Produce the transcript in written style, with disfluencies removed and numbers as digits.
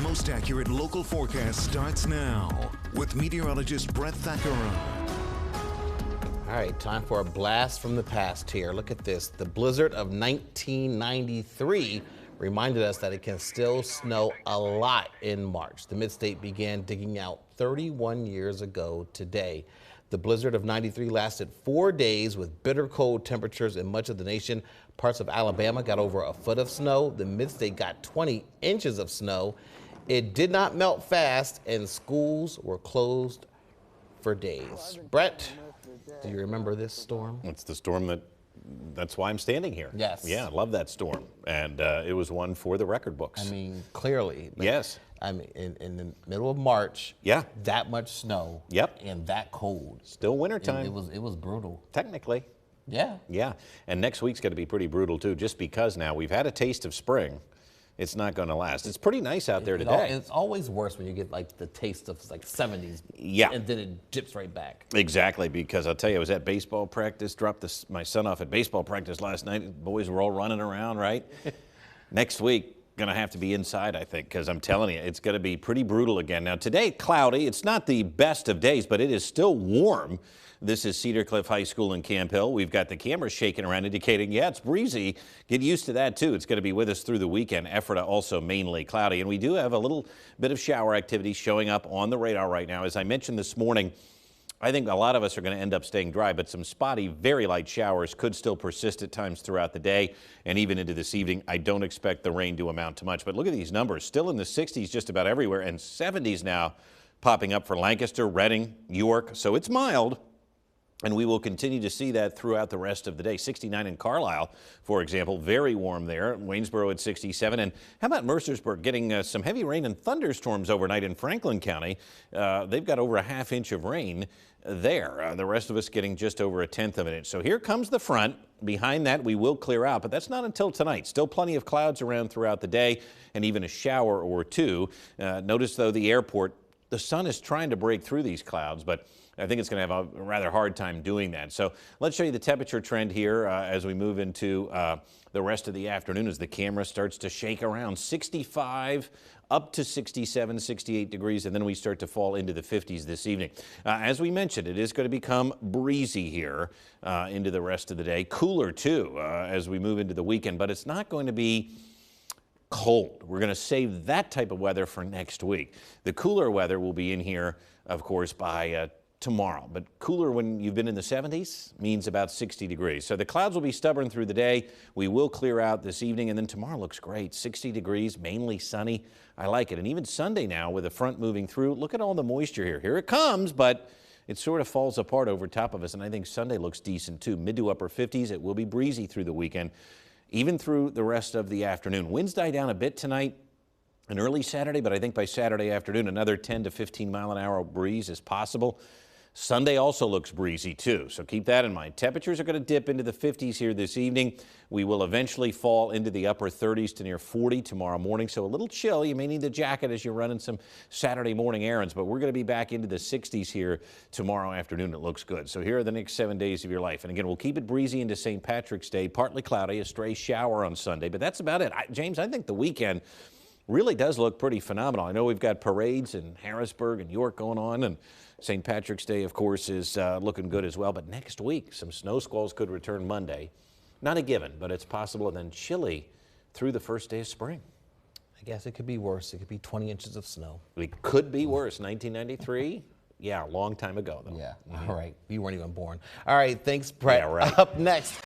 most accurate local forecast starts now with meteorologist Brett Thackeray. All right, time for a blast from the past here. Look at this. The blizzard of 1993 reminded us that it can still snow a lot in March. The Mid-State began digging out 31 years ago today. The blizzard of 93 lasted 4 days with bitter cold temperatures in much of the nation. Parts of Alabama got over a foot of snow. The Mid-State got 20 inches of snow. It did not melt fast, and schools were closed for days. Brett, do you remember this storm? It's the storm that's why I'm standing here. Yes. Yeah, I love that storm. And it was one for the record books. I mean, clearly. Yes. I mean, in the middle of March, yeah, that much snow, yep, and that cold. Still wintertime. It was brutal. Technically. Yeah. Yeah, and next week's going to be pretty brutal too, just because now we've had a taste of spring. It's not going to last. It's pretty nice out there today. It's always worse when you get like the taste of like 70s. Yeah. And then it dips right back. Exactly, because I'll tell you, I was at baseball practice, dropped my son off at baseball practice last night. The boys were all running around, right? Next week, going to have to be inside, I think, because I'm telling you, it's going to be pretty brutal again. Now, today, cloudy. It's not the best of days, but it is still warm. This is Cedar Cliff High School in Camp Hill. We've got the cameras shaking around indicating, yeah, it's breezy. Get used to that, too. It's going to be with us through the weekend. Ephrata also mainly cloudy. And we do have a little bit of shower activity showing up on the radar right now. As I mentioned this morning, I think a lot of us are going to end up staying dry, but some spotty, very light showers could still persist at times throughout the day and even into this evening. I don't expect the rain to amount to much, but look at these numbers. Still in the 60s just about everywhere, and 70s now popping up for Lancaster, Reading, York. So it's mild. And we will continue to see that throughout the rest of the day. 69 in Carlisle, for example, very warm there. Waynesboro at 67. And how about Mercersburg getting some heavy rain and thunderstorms overnight in Franklin County? They've got over a half inch of rain there. The rest of us getting just over a tenth of an inch. So here comes the front. Behind that, we will clear out, but that's not until tonight. Still plenty of clouds around throughout the day and even a shower or two. Notice, though, the airport, the sun is trying to break through these clouds, but I think it's going to have a rather hard time doing that. So let's show you the temperature trend here as we move into the rest of the afternoon as the camera starts to shake around 65 up to 67, 68 degrees, and then we start to fall into the 50s this evening. As we mentioned, it is going to become breezy here into the rest of the day. Cooler, too, as we move into the weekend, but it's not going to be cold. We're going to save that type of weather for next week. The cooler weather will be in here, of course, by tomorrow, but cooler when you've been in the 70s means about 60 degrees. So the clouds will be stubborn through the day. We will clear out this evening, and then tomorrow looks great. 60 degrees, mainly sunny. I like it. And even Sunday now with the front moving through, look at all the moisture here. Here it comes, but it sort of falls apart over top of us, and I think Sunday looks decent too. Mid to upper 50s. It will be breezy through the weekend, even through the rest of the afternoon. Winds die down a bit tonight and early Saturday, but I think by Saturday afternoon, another 10 to 15 mile an hour breeze is possible. Sunday also looks breezy too, so keep that in mind. Temperatures are going to dip into the 50s here this evening. We will eventually fall into the upper 30s to near 40 tomorrow morning, so a little chill. You may need the jacket as you're running some Saturday morning errands, but we're going to be back into the 60s here tomorrow afternoon. It looks good. So here are the next 7 days of your life. And again, we'll keep it breezy into St. Patrick's Day, partly cloudy, a stray shower on Sunday, but that's about it. James, I think the weekend really does look pretty phenomenal. I know we've got parades in Harrisburg and York going on, and St. Patrick's Day, of course, is looking good as well. But next week, some snow squalls could return Monday. Not a given, but it's possible. And then chilly through the first day of spring. I guess it could be worse. It could be 20 inches of snow. It could be worse. 1993? Yeah, a long time ago, though. Yeah, all right. You weren't even born. All right, thanks, Brett. Yeah, right. Up next.